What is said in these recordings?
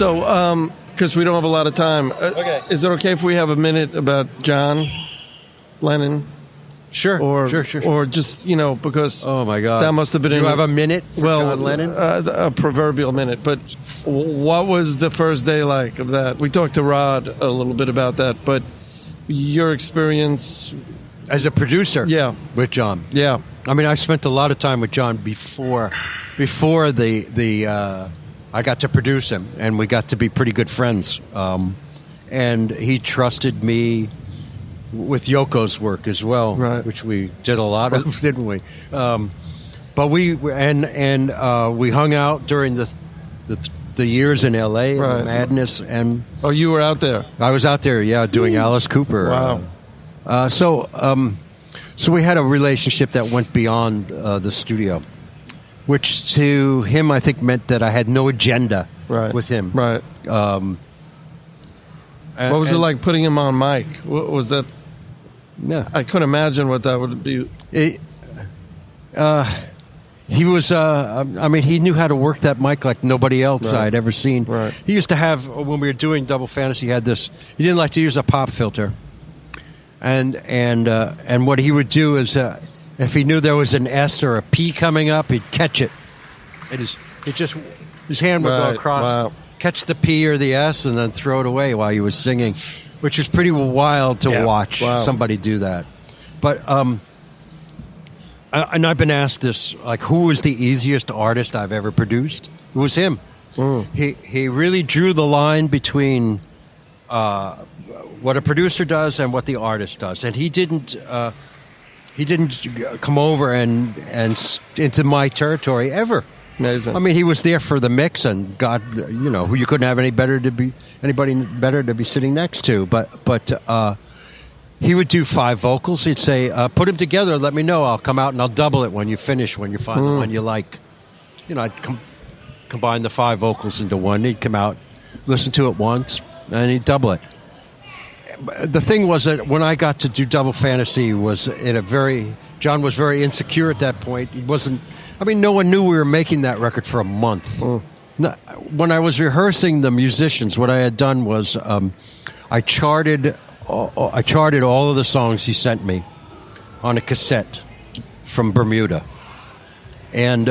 So, because we don't have a lot of time, Okay. is it okay if we have a minute about John Lennon? Sure. Or Sure. Or just, because Oh my God, that must have been You have a minute for John Lennon? A proverbial minute. But what was the first day like of that? We talked to Rod a little bit about that, but your experience As a producer, Yeah. with John. Yeah. I mean, I spent a lot of time with John before I got to produce him, and we got to be pretty good friends. And he trusted me with Yoko's work as well, Right. which we did a lot of, didn't we? But we hung out during the years in L.A. Right. and Madness, and Oh, you were out there. I was out there, doing Alice Cooper. Wow. So we had a relationship that went beyond the studio, which to him I think meant that I had no agenda with him. Right. What was it like putting him on mic? What was that? Yeah. I couldn't imagine what that would be. He was, I mean, he knew how to work that mic like nobody else Right. I'd ever seen. Right. He used to have, when we were doing Double Fantasy, he had this, he didn't like to use a pop filter. And what he would do is, if he knew there was an S or a P coming up, he'd catch it. His hand would go across, catch the P or the S, and then throw it away while he was singing, which was pretty wild to watch somebody do that. But and I've been asked this, like, who was the easiest artist I've ever produced? It was him. He really drew the line between what a producer does and what the artist does, and he didn't come over and into my territory ever. Amazing. I mean, he was there for the mix, and God, who you couldn't have anybody better to be sitting next to. But he would do 5 vocals. He'd say, "Put them together. Let me know. I'll come out and I'll double it when you finish. When you find the one you like." I'd combine the 5 vocals into one. He'd come out, listen to it once, and he'd double it. The thing was that when I got to do Double Fantasy, John was very insecure at that point. He wasn't. I mean, no one knew we were making that record for a month. When I was rehearsing the musicians, what I had done was I charted all of the songs he sent me on a cassette from Bermuda. And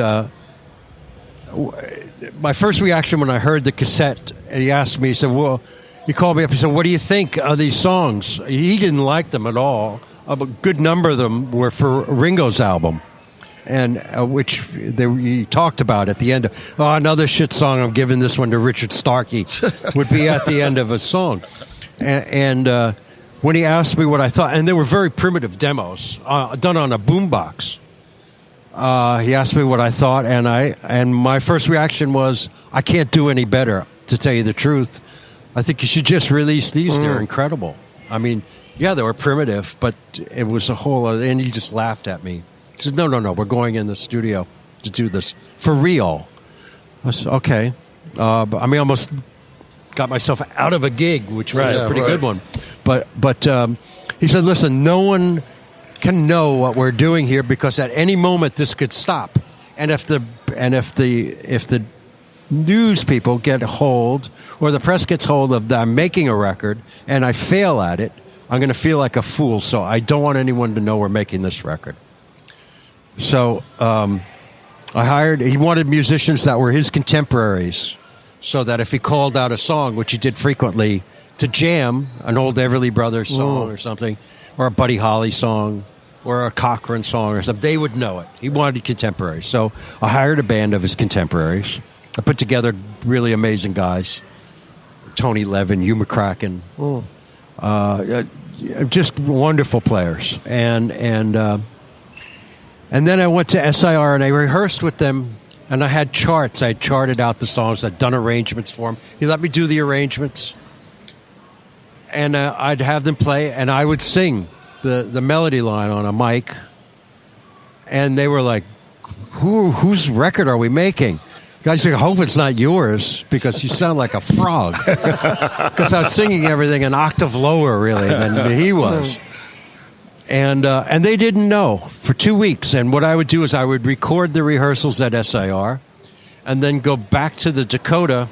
my first reaction when I heard the cassette, he asked me, he said, well, he called me up, he said, what do you think of these songs? He didn't like them at all. A good number of them were for Ringo's album. And which he talked about at the end of, another shit song, I'm giving this one to Richard Starkey, would be at the end of a song. And when he asked me what I thought, and they were very primitive demos, done on a boombox, he asked me what I thought, and my first reaction was, I can't do any better, to tell you the truth. I think you should just release these. They're incredible. I mean, yeah, they were primitive, but it was a whole other, and he just laughed at me. He said, no, we're going in the studio to do this for real. I said, okay. But I mean, I almost got myself out of a gig, which was a pretty good one. But he said, listen, no one can know what we're doing here because at any moment this could stop. And if the news people get hold, or the press gets hold of that I'm making a record and I fail at it, I'm going to feel like a fool. So I don't want anyone to know we're making this record. So he wanted musicians that were his contemporaries, so that if he called out a song, which he did frequently, to jam an old Everly Brothers song or something, or a Buddy Holly song, or a Cochran song or something, they would know it. He wanted contemporaries. So I hired a band of his contemporaries. I put together really amazing guys. Tony Levin, Hugh McCracken. Just wonderful players. And then I went to SIR and I rehearsed with them, and I had charts. I had charted out the songs. I'd done arrangements for him. He let me do the arrangements. And I'd have them play, and I would sing the melody line on a mic. And they were like, whose record are we making? Guys, I hope it's not yours, because you sound like a frog. Because I was singing everything an octave lower, really, than he was. And they didn't know for 2 weeks. And what I would do is I would record the rehearsals at SIR and then go back to the Dakota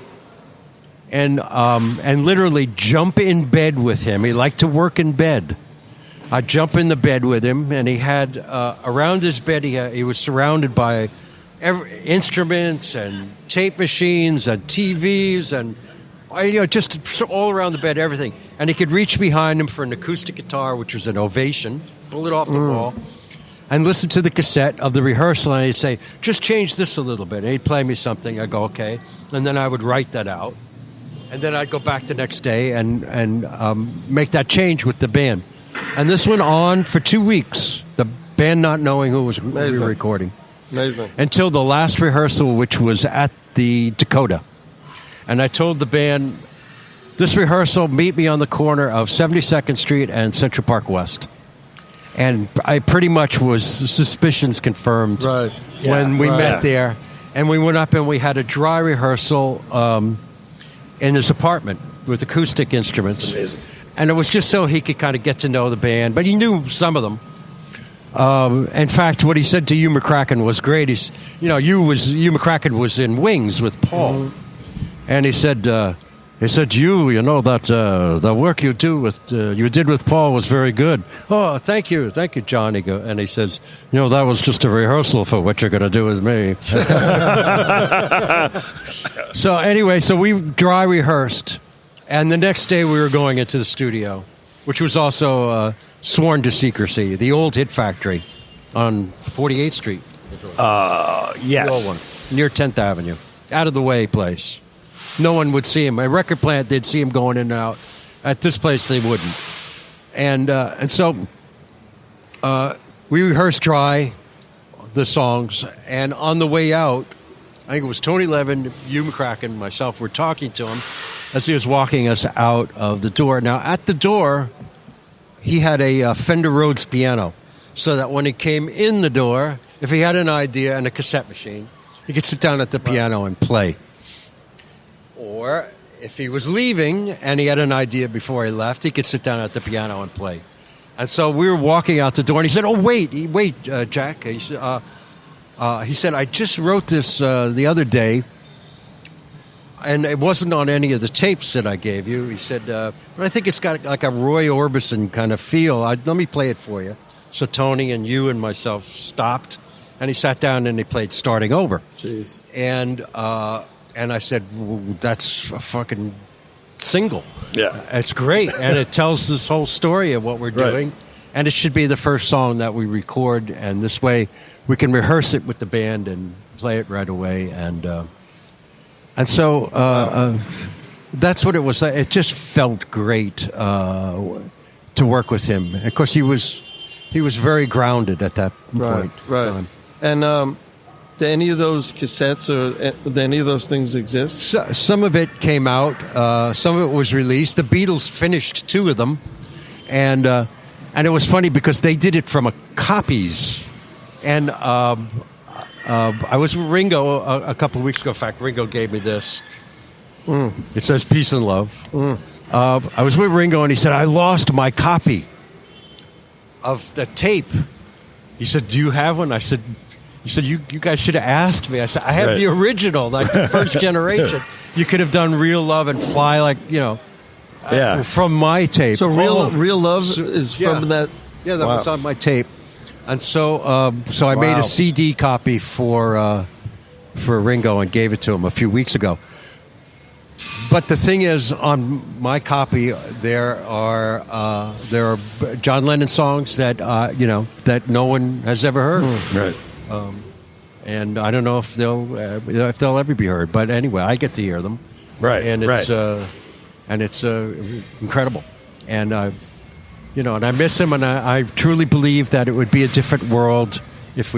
and literally jump in bed with him. He liked to work in bed. I'd jump in the bed with him, and he had around his bed. He was surrounded by instruments and tape machines and TVs and just all around the bed, everything. And he could reach behind him for an acoustic guitar, which was an Ovation, pull it off the wall, and listen to the cassette of the rehearsal. And he'd say, "Just change this a little bit." And he'd play me something. I'd go, "Okay," and then I would write that out, and then I'd go back the next day and make that change with the band. And this went on for 2 weeks. The band not knowing who we were recording. Amazing. Until the last rehearsal, which was at the Dakota. And I told the band, this rehearsal, meet me on the corner of 72nd Street and Central Park West. And I pretty much was suspicions confirmed when we met there. And we went up and we had a dry rehearsal in his apartment with acoustic instruments. That's amazing. And it was just so he could kind of get to know the band. But he knew some of them. In fact, what he said to Hugh McCracken was great. Hugh McCracken was in Wings with Paul, and he said, that the work you did with Paul was very good. Oh, thank you, John. And he says, that was just a rehearsal for what you're going to do with me. So anyway, we dry rehearsed, and the next day we were going into the studio, which was also sworn to secrecy, the old Hit Factory on 48th Street. Yes. The old one, near 10th Avenue. Out of the way place. No one would see him. A record plant, they'd see him going in and out. At this place, they wouldn't. And so we rehearsed dry the songs, and on the way out, I think it was Tony Levin, Hugh McCracken, myself, were talking to him as he was walking us out of the door. Now, at the door, he had a Fender Rhodes piano, so that when he came in the door, if he had an idea and a cassette machine, he could sit down at the piano and play. Or if he was leaving and he had an idea before he left, he could sit down at the piano and play. And so we were walking out the door, and he said, "Oh, wait, Jack." He said, "I just wrote this the other day, and it wasn't on any of the tapes that I gave you." He said, "But I think it's got like a Roy Orbison kind of feel. Let me play it for you." So Tony and you and myself stopped, and he sat down and he played "Starting Over." Jeez. And I said, well, "That's a fucking single. Yeah. It's great, and it tells this whole story of what we're doing, and it should be the first song that we record, and this way we can rehearse it with the band and play it right away." And so that's what it was. It just felt great to work with him. Of course, he was very grounded at that point. Right. And do any of those cassettes or do any of those things exist? So, some of it came out. Some of it was released. The Beatles finished 2 of them, and it was funny because they did it from copies. And I was with Ringo a couple of weeks ago. In fact, Ringo gave me this. It says "Peace and Love." I was with Ringo, and he said, "I lost my copy of the tape." He said, "Do you have one?" I said, "You guys should have asked me." I said, "I have the original, like the first generation. You could have done Real Love and Fly, from my tape." So Real Love is from that? Yeah, that was on my tape. And so I made a CD copy for Ringo and gave it to him a few weeks ago. But the thing is, on my copy, there are John Lennon songs that that no one has ever heard. Right. And I don't know if they'll ever be heard. But anyway, I get to hear them. Right. And it's incredible. And and I miss him, and I truly believe that it would be a different world if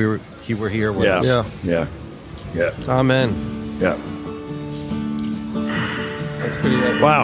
he were here with us. Yeah. Amen. Yeah. That's pretty epic. Wow.